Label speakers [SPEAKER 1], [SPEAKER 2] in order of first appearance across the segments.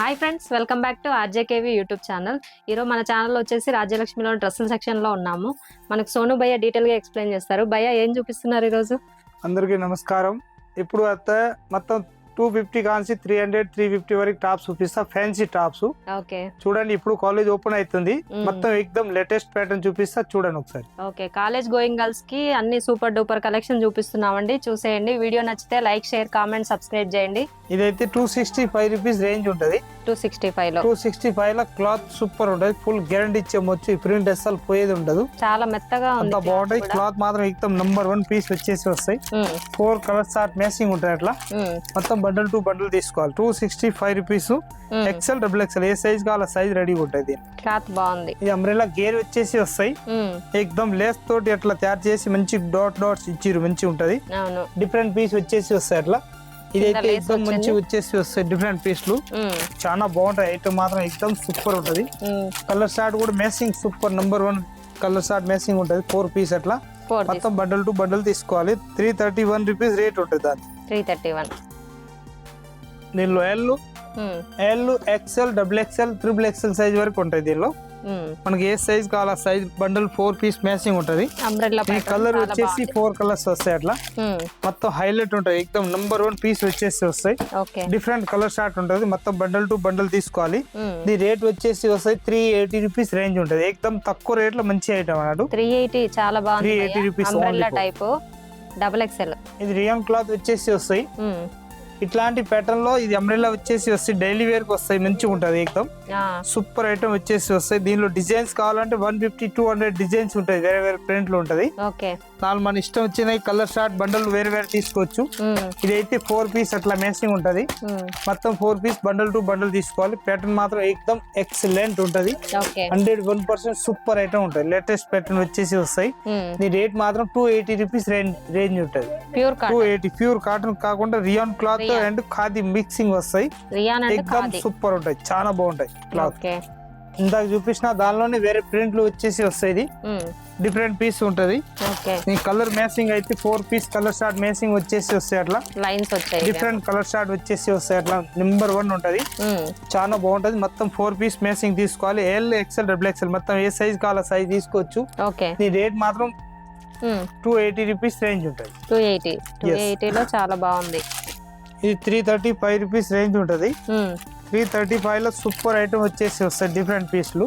[SPEAKER 1] Hi friends, welcome back to RJKV YouTube channel. ఈరోజు మన ఛానల్లో వచ్చేసి రాజ్యలక్ష్మిలో డ్రెస్సుల సెక్షన్లో ఉన్నాము. మనకు సోను భయ్య డీటెయిల్గా ఎక్స్ప్లెయిన్ చేస్తారు. భయ్య ఏం చూపిస్తున్నారు ఈరోజు?
[SPEAKER 2] అందరికీ నమస్కారం. ఇప్పుడు అయితే మొత్తం 250 కాన్సి 300 350 వరకు టాప్స్ చూపిస్తా. ఫ్యాన్సీ టాప్స్
[SPEAKER 1] ఓకే
[SPEAKER 2] చూడండి. ఇప్పుడు కాలేజ్ ఓపెన్ అవుతుంది. మొత్తం ఎక్దమ్ లేటెస్ట్ ప్యాటర్న్ చూపిస్తా, చూడండి ఒకసారి.
[SPEAKER 1] ఓకే, కాలేజ్ గోయింగ్ గర్ల్స్ కి అన్ని సూపర్ డూపర్ కలెక్షన్ చూపిస్తున్నామండి. చూసేయండి. వీడియో నచ్చితే లైక్, షేర్, కామెంట్, సబ్స్క్రైబ్ చేయండి.
[SPEAKER 2] ఇదైతే 265 రూపీస్ రేంజ్ ఉంటది.
[SPEAKER 1] 265
[SPEAKER 2] లో క్లాత్ సూపర్ ఉంటది. ఫుల్ గ్యారంటీ ఇచ్చేమొచ్చు. ఈ ప్రింట్ అసలు పోయేది ఉండదు.
[SPEAKER 1] చాలా మెత్తగా
[SPEAKER 2] అంత బాగుంటది. క్లాత్ మాత్రం ఎక్దమ్ నంబర్ 1 పీస్ వచ్చేసి వస్తాయి. 4 కలర్స్ ఆర్ట్ మ్యాచింగ్ ఉంటాయి. అట్లా మొత్తం బండల్ టు బండల్ తీసుకోవాలి. 265 రూపీస్. ఎక్సెల్ డబుల్ ఎక్సెల్ ఏ సైజ్ కావాల సైజ్ రెడీ ఉంటుంది.
[SPEAKER 1] క్లాత్ బాగుంది.
[SPEAKER 2] ఈ అంబ్రెల్లా గేర్ వచ్చేసి వస్తాయి. ఎక్దమ్ లేస్ తోటి అట్లా తయారు చేసి మంచి డాట్స్ ఇచ్చిరు. మంచి ఉంటది. డిఫరెంట్ పీస్ వచ్చేసి వస్తాయి. అట్లా ఇదైతే ఎక్దమ్ మంచి వచ్చేసి వస్తాయి. డిఫరెంట్ పీస్లు చాలా బాగుంటాయి. ఐటమ్ మాత్రం ఎక్దమ్ సూపర్ ఉంటది. కలర్ షార్ట్ కూడా matching super number 1 colour short matching ఉంటది. 4 పీస్ అట్లా మొత్తం బండల్ టు బండల్ తీసుకోవాలి. 331 రూపీస్ రేట్ ఉంటుంది. దాని
[SPEAKER 1] 331.
[SPEAKER 2] దీనిలో L XL double XL triple XL size వరకు ఉంటాయి. దీనిలో మనకి ఏ సైజ్ కావాలా సైజ్ బండల్ 4 పీస్ మ్యాచింగ్ ఉంటది. కలర్ వచ్చేసి 4 కలర్స్ వస్తాయి. అట్లా మొత్తం హైలైట్ ఉంటది. ఎక్దమ్ నంబర్ 1 పీస్ వచ్చేసి వస్తాయి. డిఫరెంట్ కలర్ షార్ట్ ఉంటది. మొత్తం బండల్ టు బండల్ తీసుకోవాలి. దీని రేట్ వచ్చేసి వస్తాయి 380 రూపీస్ రేంజ్ ఉంటది. ఎక్దమ్ తక్కువ రేట్ లో మంచి ఐటమ్ అన్నాడు.
[SPEAKER 1] 380 చాలా బాగుంది.
[SPEAKER 2] 380 రూపీస్
[SPEAKER 1] టైప్ డబుల్ ఎక్స్ఎల్.
[SPEAKER 2] ఇది రియాన్ క్లాత్ వచ్చేసి వస్తాయి. ఇట్లాంటి ప్యాటర్న్ లో ఇది అంబ్రెల్లా వచ్చేసి వస్తాయి. డైలీ వేర్ కి వస్తాయి. మంచిగా ఉంటది. ఎక్దమ్ సూపర్ ఐటమ్ వచ్చేసి వస్తాయి. దీనిలో డిజైన్స్ కావాలంటే 150 200 డిజైన్స్ ఉంటాయి. వేరే వేరే ప్రింట్ లో ఉంటది. నాలుగు మన ఇష్టం వచ్చిన కలర్ షార్ట్ బండల్ వేరే వేరే తీసుకోవచ్చు. ఇదైతే 4 పీస్ అట్లా మ్యాచింగ్ ఉంటది. మొత్తం 4 పీస్ బండల్ టు బండల్ తీసుకోవాలి. ప్యాటర్న్ మాత్రం ఎక్దమ్ ఎక్సలెంట్ ఉంటది. 101% సూపర్ ఐటమ్ ఉంటది. లేటెస్ట్ ప్యాటర్న్ వచ్చేసి వస్తాయి. దీని రేట్ మాత్రం 280 రూపీస్ రేంజ్ ఉంటది. 280 ప్యూర్ కాటన్ కాకుండా rayon cloth and khadi mixing వస్తాయి. ఎక్దమ్ సూపర్ ఉంటాయి. చాలా బాగుంటాయి క్లాత్. ఇందాక చూపించిన దానిలోనే వేరే ప్రింట్లు వచ్చేసి వస్తాయి. డిఫరెంట్ పీస్ ఉంటది. ఈ కలర్ మ్యాచింగ్ అయితే 4 పీస్ కలర్ షార్ట్ మ్యాచింగ్ వచ్చేసి వస్తాయి. అట్లా
[SPEAKER 1] లైన్స్ వచ్చాయి.
[SPEAKER 2] డిఫరెంట్ కలర్ షార్ట్ వచ్చేసి వస్తాయి. అట్లా నెంబర్ 1 ఉంటది. చాలా బాగుంటది. మొత్తం 4 పీస్ మ్యాచింగ్ తీసుకోవాలి. ఎల్ ఎక్స్ఎల్ డబుల్ ఎక్స్ఎల్ మొత్తం ఏ సైజ్ కావాల సైజ్ తీసుకోవచ్చు. ఈ రేట్ మాత్రం 280 రూపీస్ రేంజ్ ఉంటది.
[SPEAKER 1] 280 లో చాలా బాగుంది.
[SPEAKER 2] ఇది 335 రూపీస్ రేంజ్ ఉంటది. 335 లో సూపర్ ఐటమ్ వచ్చేసి వస్తాయి. డిఫరెంట్ పీస్లు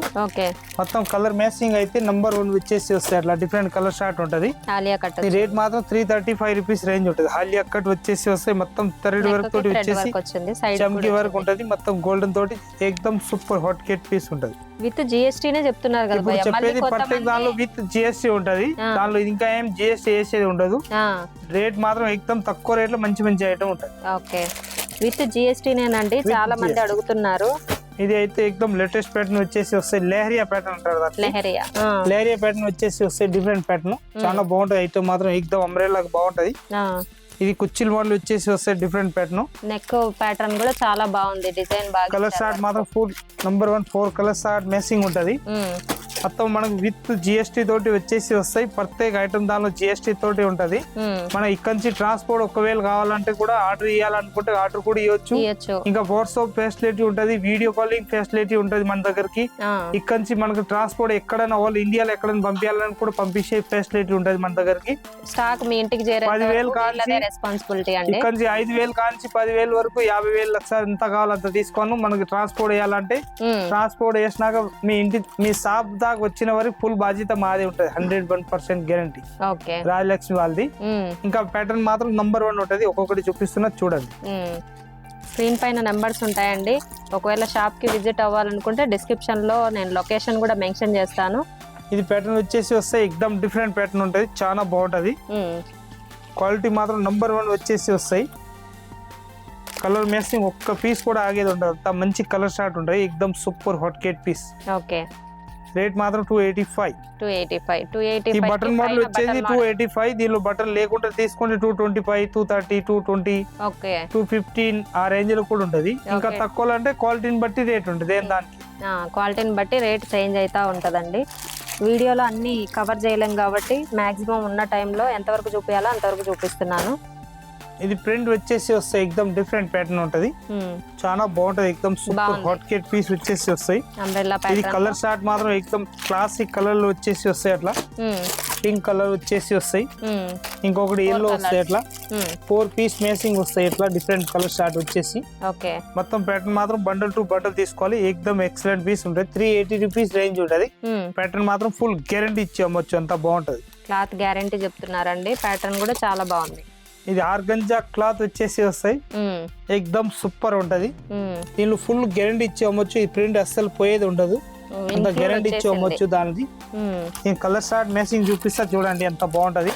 [SPEAKER 2] మొత్తం కలర్ మ్యాచింగ్ అయితే నంబర్ 1 వచ్చేసి వస్తాయి. అట్లా డిఫరెంట్ కలర్ షార్ట్ ఉంటది. రేట్ మాత్రం 335 రూపీస్ రేంజ్ ఉంటది. హాలియా కట్ వచ్చేసి వస్తాయి. మొత్తం థ్రెడ్ వర్క్ తోటి వచ్చేసి చమ్కీ వర్క్ ఉంటది. మొత్తం గోల్డెన్ తోటి ఎక్దమ్ సూపర్ హాట్ కేట్ పీస్ ఉంటది.
[SPEAKER 1] విత్ జిఎస్టీ నే చెప్తున్నారు కదా.
[SPEAKER 2] ఇప్పుడు చెప్పేది పర్ఫెక్ట్ దానిలో విత్ జిఎస్టీ ఉంటది. దానిలో ఇంకా ఏం జిఎస్టీ వేసేది ఉండదు. రేట్ మాత్రం ఎక్దమ్ తక్కువ రేట్ లో మంచి మంచి ఐటమ్ ఉంటది.
[SPEAKER 1] ఓకే, విత్ జిఎస్టీ నేనండి. చాలా మంది అడుగుతున్నారు.
[SPEAKER 2] ఇది అయితే ఎక్దమ్ లేటెస్ట్ ప్యాటర్న్ వచ్చేసి వస్తాయి. లెహరియా ప్యాటర్న్ అంటారు. లెహరియా ప్యాటర్న్ వచ్చేసి వస్తాయి. డిఫరెంట్ ప్యాటర్న్ చాలా బాగుంటది. ఐటమ్ మాత్రం ఎక్దమ్ అంబ్రెల్లా బాగుంటది. ఇది కుచ్చిల్ మోడల్ వచ్చేసి వస్తాయి. Different pattern.
[SPEAKER 1] నెక్ ప్యాటర్న్ కూడా చాలా బాగుంది. డిజైన్ బాగా.
[SPEAKER 2] కలర్ షార్ట్ మాత్రం full number 1 4 colour short matching ఉంటది. మొత్తం మనకు విత్ జిఎస్టీ తోటి వచ్చేసి వస్తాయి. ప్రత్యేక ఐటమ్ దానిలో జిఎస్టీ తోటి ఉంటది. మనం ఇక్కడ నుంచి ట్రాన్స్పోర్ట్ ఒకవేళ కావాలంటే కూడా ఆర్డర్ ఇవ్వాలనుకుంటే ఆర్డర్ కూడా ఇవ్వచ్చు. ఇంకా వాట్సాప్ ఫెసిలిటీ ఉంటది. వీడియో కాలింగ్ ఫెసిలిటీ ఉంటది మన దగ్గరికి. ఇక్కడ నుంచి మనకు ట్రాన్స్పోర్ట్ ఎక్కడైనా వాళ్ళు ఇండియాలో ఎక్కడైనా పంపించాలని కూడా పంపించే ఫెసిలిటీ ఉంటది మన దగ్గరికి.
[SPEAKER 1] స్టాక్ మీ ఇంటికి 10,000 కావాలి రెస్పాన్సిబిలిటీ అండి.
[SPEAKER 2] ఇక్కడ నుంచి 5,000 కాంచి 10,000 వరకు 50,000 లక్ష ఎంత కావాలో అంత తీసుకోను. మనకి ట్రాన్స్పోర్ట్ వేయాలంటే ట్రాన్స్పోర్ట్ వేసినాక మీ ఇంటి మీ షాప్ దాకా వచ్చిన వరకు ఫుల్ బాధ్యత మాదే ఉంటది. 101% గ్యారంటీ రాజలక్ష్మి వాళ్ళది. ఇంకా ప్యాటర్న్ మాత్రం నంబర్ 1 ఉంటది. ఒక్కొక్కటి చూపిస్తున్నా చూడండి.
[SPEAKER 1] స్క్రీన్ పైన నెంబర్స్ ఉంటాయండి. ఒకవేళ షాప్ కి విజిట్ అవ్వాలనుకుంటే డిస్క్రిప్షన్ లో నేను లొకేషన్ కూడా మెన్షన్ చేస్తాను.
[SPEAKER 2] ఇది ప్యాటర్న్ వచ్చేసి వస్తాయి. ఎక్దమ్ డిఫరెంట్ ప్యాటర్న్ ఉంటది. చాలా బాగుంటది. క్వాలిటీ మాత్రం నంబర్ 1 వచ్చేసి వస్తాయి. కలర్ మ్యాచింగ్ ఒక్క పీస్ కూడా ఆగేది ఉండదు. అంత మంచి కలర్ షార్ట్ ఉంటాయి. ఎక్దమ్ super hot cake piece. Rate మాత్రం 285. ఈ బటన్ మోడల్ వచ్చేది 285. దీనిలో బటన్ లేకుండా తీసుకుంటే 225 230 220 215 ఆ రేంజ్ లో కూడా ఉంటది. ఇంకా తక్కువ అంటే క్వాలిటీని బట్టి రేట్ ఉంటుంది. దానికి
[SPEAKER 1] క్వాలిటీని బట్టి రేట్ చేంజ్ అవుతా ఉంటదండి. వీడియోలో అన్ని కవర్ చేయలేం కాబట్టి మాక్సిమం ఉన్న టైంలో ఎంతవరకు చూపించాలో అంతవరకు చూపిస్తున్నాను.
[SPEAKER 2] ఇది ప్రింట్ వచ్చేసి వస్తాయి ఎక్దమ్ డిఫరెంట్ ప్యాటర్న్ ఉంటది, చాలా బాగుంటది ఎక్దమ్ సూపర్ హాట్ కేట్ పీస్ వచ్చేసి వస్తాయి. ఇది కలర్ షార్ట్ మాత్రం ఎక్దమ్ క్లాసిక్ కలర్ లో వచ్చేసి వస్తాయి, అట్లా పింక్ కలర్ వచ్చేసి వస్తాయి, ఇంకొకటి ఎల్లో వస్తాయి, అట్లా 4 పీస్ మేసింగ్ వస్తాయి, ఇట్లా డిఫరెంట్ కలర్ షార్ట్ వచ్చేసి. మొత్తం ప్యాటర్న్ మాత్రం బండల్ టు బండల్ తీసుకోవాలి, ఎక్దమ్ ఎక్సలెంట్ పీస్ ఉంటుంది. 380 రూపీస్ రేంజ్ ఉంటది. ప్యాటర్న్ మాత్రం ఫుల్ గ్యారంటీ ఇచ్చి అమ్మొచ్చు, అంత బాగుంటది.
[SPEAKER 1] క్లాత్ గ్యారంటీ చెప్తున్నారండి, ప్యాటర్న్ కూడా చాలా బాగుంది.
[SPEAKER 2] ఇది ఆర్గంజా క్లాత్ వచ్చేసి వస్తాయి, ఎక్దమ్ సూపర్ ఉంటది. దీనిలో ఫుల్ గ్యారంటీ ఇచ్చి అమ్మొచ్చు, ఈ ప్రింట్ అస్సలు పోయేది ఉండదు, అంత గ్యారంటీ ఇచ్చి అమ్మొచ్చు దానిది. నేను కలర్ షార్ట్ మేసింగ్ చూపిస్తా చూడండి, ఎంత బాగుంటది.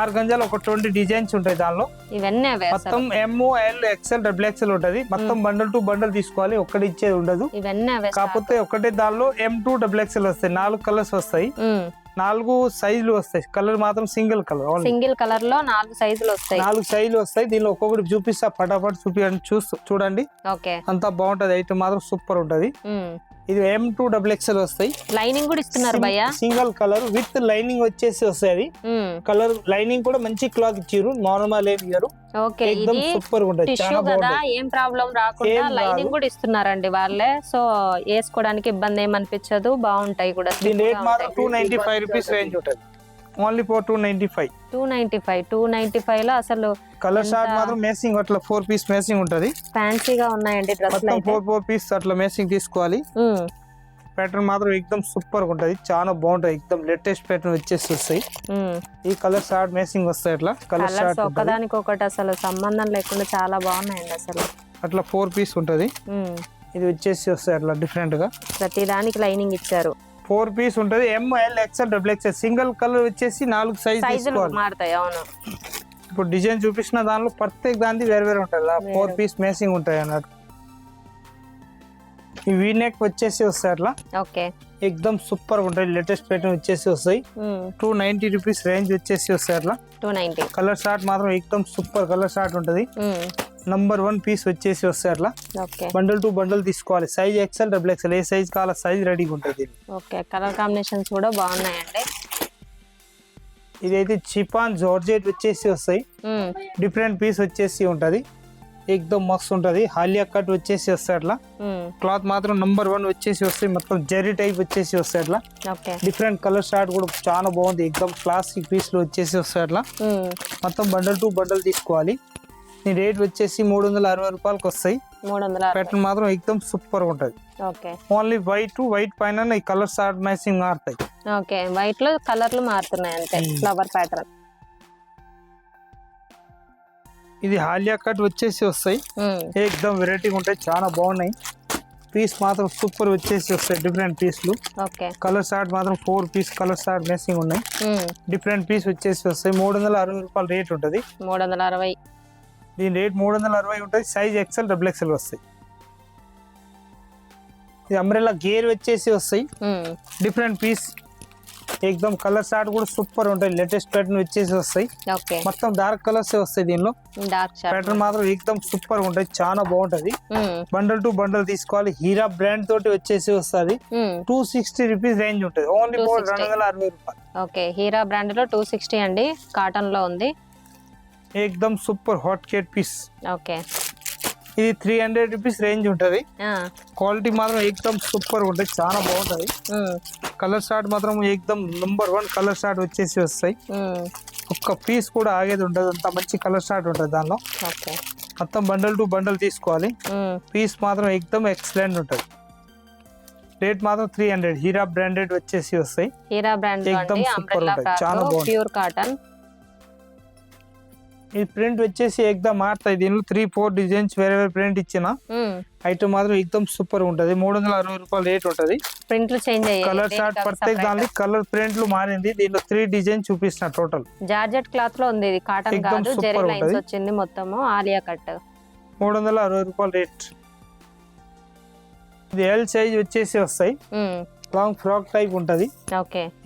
[SPEAKER 2] ఆర్గంజాలో ఒక 20 డిజైన్స్ ఉంటాయి దానిలో.
[SPEAKER 1] ఇవన్నీ
[SPEAKER 2] మొత్తం ML XL XXL ఉంటది. మొత్తం బండల్ టు బండల్ తీసుకోవాలి, ఒక్కటి ఇచ్చేది ఉండదు. కాకపోతే ఒకటే దానిలో M2 XXL వస్తాయి, 4 కలర్స్ వస్తాయి, 4 సైజులు వస్తాయి. కలర్ మాత్రం సింగిల్ కలర్,
[SPEAKER 1] సింగిల్ కలర్ లో 4 సైజులు వస్తాయి.
[SPEAKER 2] 4 సైజులు వస్తాయి. దీనిలో ఒక్కొక్కటి చూపిస్తా, ఫటాఫట్ చూపించండి, చూడండి. అంత బాగుంటది, ఐటమ్ మాత్రం సూపర్ ఉంటది. ఇది M2 XXL వస్తాయి.
[SPEAKER 1] లైనింగ్ కూడా ఇస్తున్నారు భయ్యా,
[SPEAKER 2] సింగిల్ కలర్ విత్ లైనింగ్ వచ్చేసి వస్తాయి. అది కలర్ లైనింగ్ కూడా మంచి క్లాత్ ఇచ్చారు, నార్మల్ ఏం ఇయ్యారు. సూపర్ ఉంటది, చాలా బాగుంటది,
[SPEAKER 1] ఏం ప్రాబ్లం రాకుండా లైనింగ్ కూడా ఇస్తున్నారండి వాళ్ళే. సో వేసుకోవడానికి ఇబ్బంది ఏమనిపించదు, బాగుంటాయి కూడా.
[SPEAKER 2] దీని రేట్ మాత్రం 295 రూపీస్ రేంజ్ ఉంటది, ఓన్లీ ఫర్
[SPEAKER 1] 295 లో అసలు
[SPEAKER 2] కలర్ షార్ట్ మాత్రం మేసింగ్ అట్లా 4 పీస్ మేసింగ్ ఉంటది.
[SPEAKER 1] ఫ్యాన్సీగా ఉన్నాయండి డ్రెస్,
[SPEAKER 2] 4 పీస్ అట్లా మేసింగ్ తీసుకోవాలి. ప్యాటర్న్ మాత్రం ఎక్దమ్ సూపర్ ఉంటది, చాలా బాగుంటది, ఎక్దమ్ లేటెస్ట్ ప్యాటర్న్ వచ్చేసి వస్తాయి. ఈ కలర్ షార్ట్ మేసింగ్ వస్తాయి, అట్లా కలర్ షార్ట్
[SPEAKER 1] ఒకదానికి ఒకటి అసలు సంబంధం లేకుండా చాలా బాగున్నాయండి అసలు.
[SPEAKER 2] అట్లా 4 పీస్ ఉంటది. ఇది వచ్చేసి వస్తాయి అట్లా డిఫరెంట్ గా,
[SPEAKER 1] ప్రతి దానికి లైనింగ్ ఇచ్చారు.
[SPEAKER 2] 4 పీస్ ఉంటది, ML XL XXL. Single colour వచ్చేసి 4 సైజులు
[SPEAKER 1] మారుతాయి. అవును,
[SPEAKER 2] ఇప్పుడు డిజైన్ చూపించిన దానిలో ప్రత్యేక దాని వేరే వేరే ఉంటది, 4 పీస్ మేసింగ్ ఉంటాయి అన్నట్టు. ఈ వీ నెక్ వచ్చేసి వస్తాయి అట్లా, ఎక్దమ్ సూపర్ ఉంటాయి, లేటెస్ట్ ప్యాటర్న్ వచ్చేసి వస్తాయి. 290 రూపీస్ రేంజ్ వచ్చేసి వస్తాయి అట్లా.
[SPEAKER 1] 290
[SPEAKER 2] కలర్ షార్ట్ మాత్రం ఎక్దమ్ సూపర్ కలర్ షార్ట్ ఉంటది. నంబర్ 1 పీస్ వచ్చేసి వస్తాయి అట్లా. బండల్ టు బండల్ తీసుకోవాలి, సైజ్ XL XXL, ఏ సైజ్ కావాల సైజ్ రెడీగా ఉంటుంది.
[SPEAKER 1] కలర్ కాంబినేషన్స్ కూడా బాగున్నాయండి.
[SPEAKER 2] ఇదైతే చిపాన్ జార్జెట్ వచ్చేసి వస్తాయి, డిఫరెంట్ పీస్ వచ్చేసి ఉంటది, ఎక్దమ్ మస్తు ఉంటది. హాలియా కట్ వచ్చేసి వస్తాయి అట్లా. క్లాత్ మాత్రం నంబర్ 1 వచ్చేసి వస్తాయి, మొత్తం జెరీ టైప్ వచ్చేసి వస్తాయి అట్లా. డిఫరెంట్ కలర్ షార్ట్ కూడా చాలా బాగుంది, ఎక్దమ్ క్లాసిక్ పీస్ లో వచ్చేసి వస్తాయి అట్లా. మొత్తం బండల్ టు బండల్ తీసుకోవాలి. ఈ రేట్ వచ్చేసి 360 రూపాయలకి వస్తాయి. ప్యాటర్న్ మాత్రం ఎక్దమ్ సూపర్ ఉంటది. ఓన్లీ వైట్ పైన ఈ కలర్ షార్ట్ మ్యాచింగ్ మారుతాయి.
[SPEAKER 1] వైట్ లో కలర్లు మారుతున్నాయి అంతే, ఫ్లవర్ ప్యాటర్న్.
[SPEAKER 2] ఇది హాలియా కట్ వచ్చేసి వస్తాయి, ఎక్దమ్ వెరైటీగా ఉంటాయి, చాలా బాగున్నాయి. పీస్ మాత్రం సూపర్ వచ్చేసి వస్తాయి, డిఫరెంట్ పీస్లు. కలర్ షార్ట్ మాత్రం 4 పీస్ కలర్ షార్ట్ మేసింగ్ ఉన్నాయి, డిఫరెంట్ పీస్ వచ్చేసి వస్తాయి. 360 రూపాయలు రేట్ ఉంటది.
[SPEAKER 1] 360,
[SPEAKER 2] దీని రేట్ 360 ఉంటుంది. సైజ్ XL XXL వస్తాయి. ఇది అంబ్రెల్లా గేర్ వచ్చేసి వస్తాయి, డిఫరెంట్ పీస్, ఎక్దమ్ కలర్ షార్ట్ కూడా సూపర్ ఉంటాయి, లేటెస్ట్ ప్యాటర్న్ వచ్చేసి వస్తాయి. మొత్తం డార్క్ కలర్స్ వస్తాయి దీనిలో. ప్యాటర్న్ మాత్రం ఎక్దమ్ సూపర్ ఉంటాయి, చాలా బాగుంటది. బండల్ టు బండల్ తీసుకోవాలి. హీరా బ్రాండ్ తోటి వచ్చేసి వస్తుంది. 260 రూపీస్ రేంజ్ ఉంటుంది, ఓన్లీ 260 రూపాయలు.
[SPEAKER 1] హీరా బ్రాండ్ లో 260 అండి, కాటన్ లో ఉంది.
[SPEAKER 2] ఎక్దమ్ సూపర్ హాట్ కేట్ పీస్. ఇది 300 రూపీస్ రేంజ్ ఉంటది. క్వాలిటీ మాత్రం ఎక్దమ్ సూపర్ ఉంటది, చాలా బాగుంటది. కలర్ షార్ట్ మాత్రం ఎక్దమ్ నంబర్ 1 కలర్ షార్ట్ వచ్చేసి వస్తాయి. ఒక్క పీస్ కూడా ఆగేది ఉండదు, అంత మంచి కలర్ షార్ట్ ఉంటది దానిలో. మొత్తం బండల్ టు బండల్ తీసుకోవాలి. పీస్ మాత్రం ఎక్దమ్ ఎక్సలెంట్ ఉంటది. రేట్ మాత్రం 300. హీరా బ్రాండెడ్ వచ్చేసి వస్తాయి.
[SPEAKER 1] హీరా బ్రాండ్
[SPEAKER 2] ఎక్దమ్ సూపర్ ఉంటది, చాలా బాగుంది.
[SPEAKER 1] Pure cotton.
[SPEAKER 2] ఈ ప్రింట్ వచ్చేసి ఎక్దమ్ మారుతాయి. దీనిలో 3-4 డిజైన్స్ వేరే వేరే ప్రింట్ ఇచ్చిన ఐటమ్ మాత్రం ఎక్దమ్ సూపర్ ఉంటది. 360 రూపాయలు రేట్ ఉంటది.
[SPEAKER 1] ప్రింట్లు చేంజ్ అయ్యాయి,
[SPEAKER 2] కలర్ షార్ట్ ప్రత్యేక దాని కలర్ ప్రింట్లు మారింది. దీనిలో 3 డిజైన్ చూపిస్తున్నా. టోటల్
[SPEAKER 1] జార్జెట్ క్లాత్ లో ఉంది, ఇది కాటన్ కాదు, జెరీ లైన్స్ వచ్చింది మొత్తము. ఆలియా కట్
[SPEAKER 2] 360 రూపాయలు రేట్. ఇది L సైజ్ వచ్చేసి వస్తాయి, లాంగ్ ఫ్రాక్ టైప్ ఉంటది.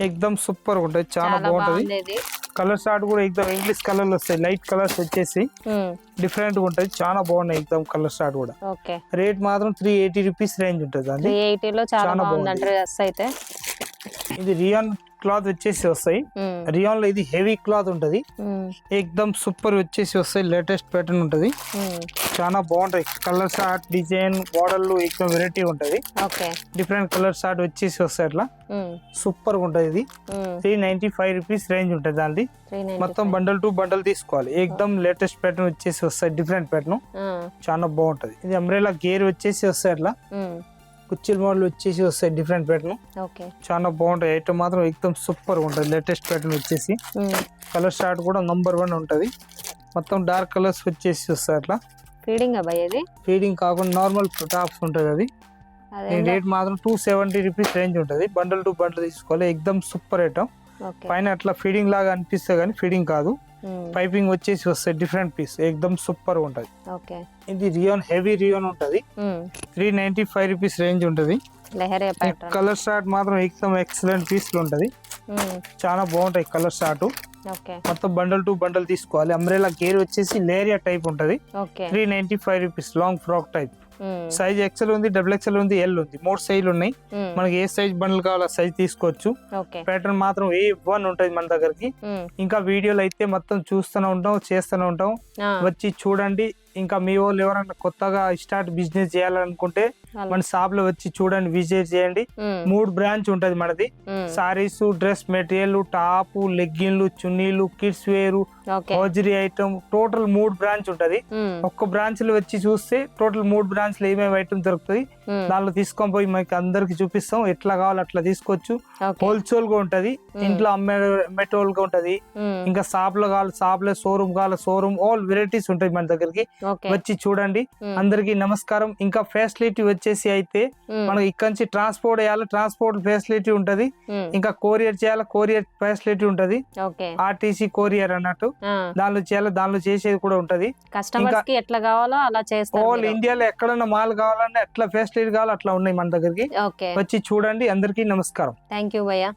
[SPEAKER 2] ఎక్దమ్ సూపర్ ఉంటది, చాలా బాగుంటది. కలర్ షార్ట్ కూడా ఎక్దమ్ ఇంగ్లీష్ కలర్ వస్తాయి, లైట్ కలర్స్ వచ్చేసి డిఫరెంట్ ఉంటది, చాలా బాగున్నాయి. ఎక్దమ్ కలర్ షార్ట్ కూడా. రేట్ మాత్రం 380 రూపీస్ రేంజ్ ఉంటది.
[SPEAKER 1] 380 లో చాలా బాగుంది డ్రెస్ అయితే.
[SPEAKER 2] ఇది రియాన్ క్లాత్ వచ్చేసి వస్తాయి. రియాన్ లో ఇది హెవీ క్లాత్ ఉంటది, ఎక్దమ్ సూపర్ వచ్చేసి వస్తాయి. లేటెస్ట్ ప్యాటర్న్ ఉంటది, చాలా బాగుంటది. కలర్ షార్ట్ డిజైన్ మోడల్ ఎక్దమ్ వెరైటీ ఉంటది. డిఫరెంట్ కలర్ షార్ట్ వచ్చేసి వస్తాయి. అట్లా సూపర్ గా ఉంటది. ఇది 395 రూపీస్ రేంజ్ ఉంటది. దాని మొత్తం బండల్ టు బండల్ తీసుకోవాలి. ఎక్దమ్ లేటెస్ట్ ప్యాటర్న్ వచ్చేసి వస్తాయి. డిఫరెంట్ ప్యాటర్న్ చాలా బాగుంటది. ఇది అంబ్రెలా గేర్ వచ్చేసి వస్తాయి. అట్లా కుర్చీల మోడల్ వచ్చేసి వస్తాయి. డిఫరెంట్ ప్యాటర్న్ చాలా బాగుంటాయి. ఐటమ్ మాత్రం ఎక్దమ్ సూపర్ గా ఉంటది. లేటెస్ట్ ప్యాటర్న్ వచ్చేసి కలర్ షార్ట్ కూడా నంబర్ 1 ఉంటది. మొత్తం డార్క్ కలర్స్ వచ్చేసి వస్తాయి. అట్లా ఫీడింగ్ కాకుండా నార్మల్ టాప్స్ ఉంటది. అది రేట్ మాత్రం 270 రూపీస్ రేంజ్ ఉంటది. బండల్ టు బండల్ తీసుకోవాలి. ఎక్దమ్ సూపర్ ఐటమ్. పైన అట్లా ఫీడింగ్ లాగా అనిపిస్తే గానీ ఫీడింగ్ కాదు, పైపింగ్ వచ్చేసి వస్తాయి. డిఫరెంట్ పీస్ ఎక్దమ్ సూపర్ ఉంటది. ఇది రియాన్ హెవీ రియాన్ ఉంటది. 395 రూపీస్ రేంజ్ ఉంటది. కలర్ షార్ట్ మాత్రం ఎక్దమ్ ఎక్సలెంట్ పీస్లు ఉంటది. చాలా బాగుంటాయి కలర్ షార్ట్. మొత్తం బండల్ టు బండల్ తీసుకోవాలి. అంబ్రెలా గేర్ వచ్చేసి లేరియా టైప్ ఉంటది. 395 rupees long frock type. Size XL ఉంది, డబుల్ ఎక్సెల్ ఉంది, ఎల్ ఉంది. 3 సైజులు ఉన్నాయి. మనకి ఏ సైజ్ బండ్లు కావాలో సైజ్ తీసుకోవచ్చు. ప్యాటర్న్ మాత్రం A1 ఉంటది మన దగ్గరికి. ఇంకా వీడియోలు అయితే మొత్తం చూస్తూనే ఉంటాం, చేస్తూనే ఉంటాం. వచ్చి చూడండి. ఇంకా మీ వాళ్ళు ఎవరైనా కొత్తగా స్టార్ట్ బిజినెస్ చేయాలనుకుంటే మన షాప్ లో వచ్చి చూడండి, విజిట్ చేయండి. 3 బ్రాంచ్ ఉంటది మనది. సారీస్, డ్రెస్ మెటీరియల్, టాప్, లెగ్గిన్లు, చున్నీలు, కిడ్స్ వేరు, హోజరీ ఐటమ్, టోటల్ 3 బ్రాంచ్ ఉంటది. ఒక్క బ్రాంచ్ లో వచ్చి చూస్తే టోటల్ 3 బ్రాంచ్ లో ఏమేమి ఐటమ్ దొరుకుతుంది దానిలో తీసుకొని పోయి మనకి అందరికి చూపిస్తాం. ఎట్లా కావాలి అట్లా తీసుకోవచ్చు. హోల్సేల్ గా ఉంటది, ఇంట్లో అమ్మేటోల్ గా ఉంటది. ఇంకా షాప్ లో కావాలి షాప్ లో, షోరూమ్ కావాలి షోరూమ్, ఆల్ వెరైటీస్ ఉంటాయి మన దగ్గరికి. వచ్చి చూడండి. అందరికి నమస్కారం. ఇంకా ఫెసిలిటీ వచ్చేసి అయితే మనకి ఇక్కడ నుంచి ట్రాన్స్పోర్ట్ చేయాలి, ట్రాన్స్పోర్ట్ ఫెసిలిటీ ఉంటది. ఇంకా కొరియర్ చేయాలి, కొరియర్ ఫెసిలిటీ ఉంటది. ఆర్టీసీ కొరియర్ అన్నట్టు దానిలో చేయాలి, దానిలో చేసేది కూడా ఉంటది.
[SPEAKER 1] కస్టమర్స్ కి ఎట్లా కావాలో అలా చేస్తారు.
[SPEAKER 2] ఆల్ ఇండియాలో ఎక్కడన్నా మాల్ కావాలన్నా ఎట్లా ఫెసిలిటీ కావాలో అట్లా ఉన్నాయి మన దగ్గరికి. వచ్చి చూడండి. అందరికీ నమస్కారం.
[SPEAKER 1] థ్యాంక్ యూ భయ్యా.